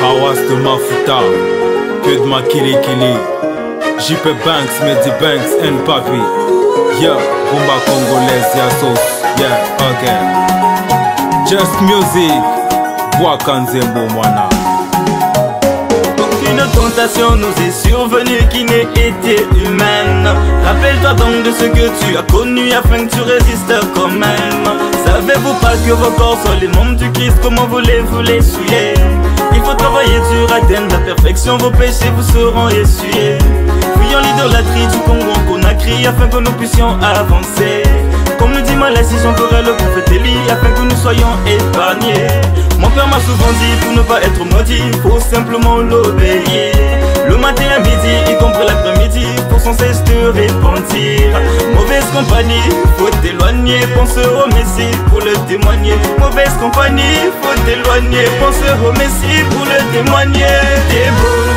Hawas de Mafuta, que de ma kili kili. JP Banks, Medi Banks and Papi. Yeah, Rumba congolaise, ya sauce. Yeah, ok. Just music, Wakanzembo Mwana. Aucune tentation nous est survenue qui n'ait été humaine. Rappelle-toi donc de ce que tu as connu afin que tu résistes quand même. Savez-vous pas que vos corps sont les membres du Christ? Comment voulez-vous les souiller? Il faut travailler dur, atteindre la perfection. Vos péchés vous seront essuyés. Fuyons l'idolâtrie du Congo Conakry afin que nous puissions avancer. Comme le dit Malassi, j'enverrai le prophète Élie afin que nous soyons épargnés. Mon père m'a souvent dit, pour ne pas être maudit, faut simplement l'obéir. Le matin à midi, y compris l'après-midi, pour sans cesse te repentir. Mauvaise compagnie, faut t'éloigner. Pense au Messie pour le témoigner. Mauvaise compagnie, faut t'éloigner. Pense au Messie pour le témoigner. T'es beau,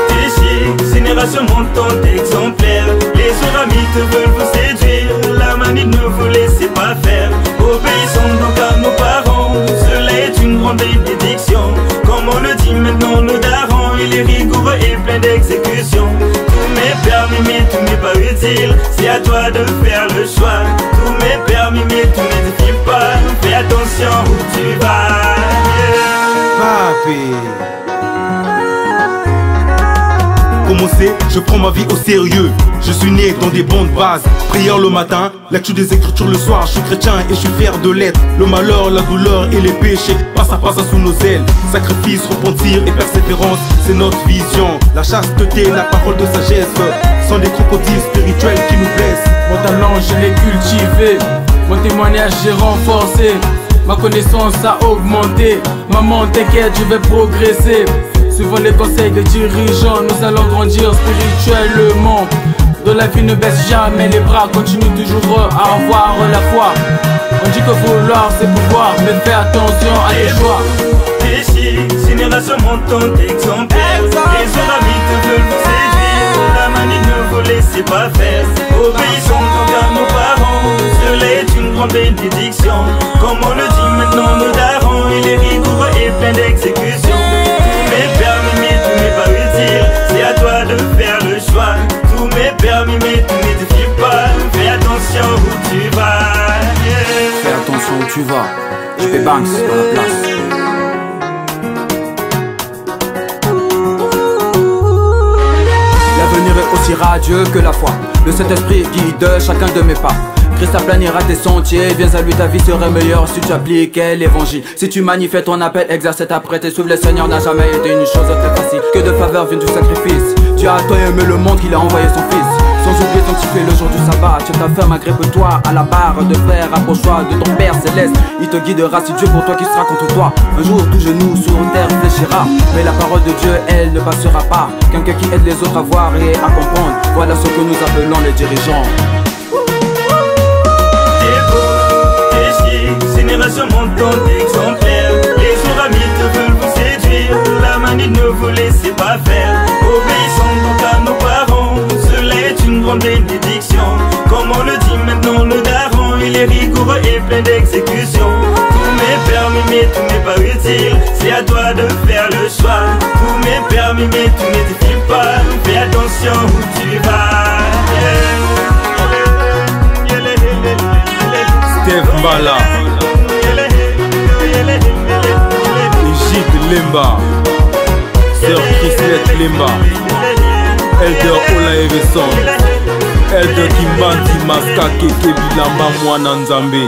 t'es chic, génération montante exemplaire. Les oramites veulent vous séduire, la manie ne vous laissez pas faire. Obéissons donc à nos parents, cela est une grande bénédiction. Comme on le dit maintenant, nos darons, il est rigoureux et plein d'exécution. Tous mes permis, mais tout n'est pas utile, c'est à toi de faire le choix. Tous mes permis, mais tout n'édifie pas, fais attention où tu vas. Papi. Commencer, je prends ma vie au sérieux. Je suis né dans des bonnes bases. Prière le matin, lecture des écritures le soir. Je suis chrétien et je suis fier de l'être. Le malheur, la douleur et les péchés passent à pas sous nos ailes. Sacrifice, repentir et persévérance, c'est notre vision. La chasteté, la parole de sagesse sont des crocodiles spirituels qui nous blessent. Mon talent, je l'ai cultivé. Mon témoignage, j'ai renforcé. Ma connaissance a augmenté. Maman, t'inquiète, je vais progresser. Suivant les conseils des dirigeants, nous allons grandir spirituellement. Dans la vie ne baisse jamais les bras, continue toujours à avoir la foi. On dit que vouloir c'est pouvoir, mais fais attention à tes choix. T'es chic, génération montante exemplaire. Les oramites veulent vous séduire, la manie ne vous laissez pas faire. Obéissons donc à nos parents, cela est une grande bénédiction. Comme on le dit maintenant, nos darons, il est rigoureux et plein d'exécution. Tous mes permis, mais tout n'est pas utile, c'est à toi de faire le choix. Tous mes permis, mais tout n'édifie pas, fais attention où tu vas. Fais attention où tu vas, JP Banks dans la place. L'avenir est aussi radieux que la foi. Le Saint-Esprit guide chacun de mes pas. Christ aplanira tes sentiers, viens à lui, ta vie serait meilleure si tu appliquais l'évangile. Si tu manifestes ton appel, exerce ta prête et suivre le Seigneur n'a jamais été une chose très facile. Que de faveur vient du sacrifice. Dieu a tant aimé le monde qu'il a envoyé son fils. Sans oublier sanctifier le jour du sabbat. Tu t'affermes, agrippe-toi à la barre de fer. Approche-toi de ton Père céleste. Il te guidera, si Dieu pour toi qui sera contre toi. Un jour tout genou sur terre fléchira. Mais la parole de Dieu, elle ne passera pas. Quelqu'un qui aide les autres à voir et à comprendre. Voilà ce que nous appelons les dirigeants. Génération montante exemplaire. Les oramites veulent vous séduire, la manie ne vous laissez pas faire. Obéissons donc à nos parents, cela est une grande bénédiction. Comme on le dit maintenant, nos darons, il est rigoureux et plein d'exécution. Tous mes permis, mais tout n'est pas utile, c'est à toi de faire le choix. Tous mes permis, mais tout n'édifie pas, fais attention où tu vas. Steve Mbala, Egypte Lemba, Sœur Christette Lemba, Elder Ola Everson, Elder Kimbanti Maska Keke Bilamba Mwana Nzambe.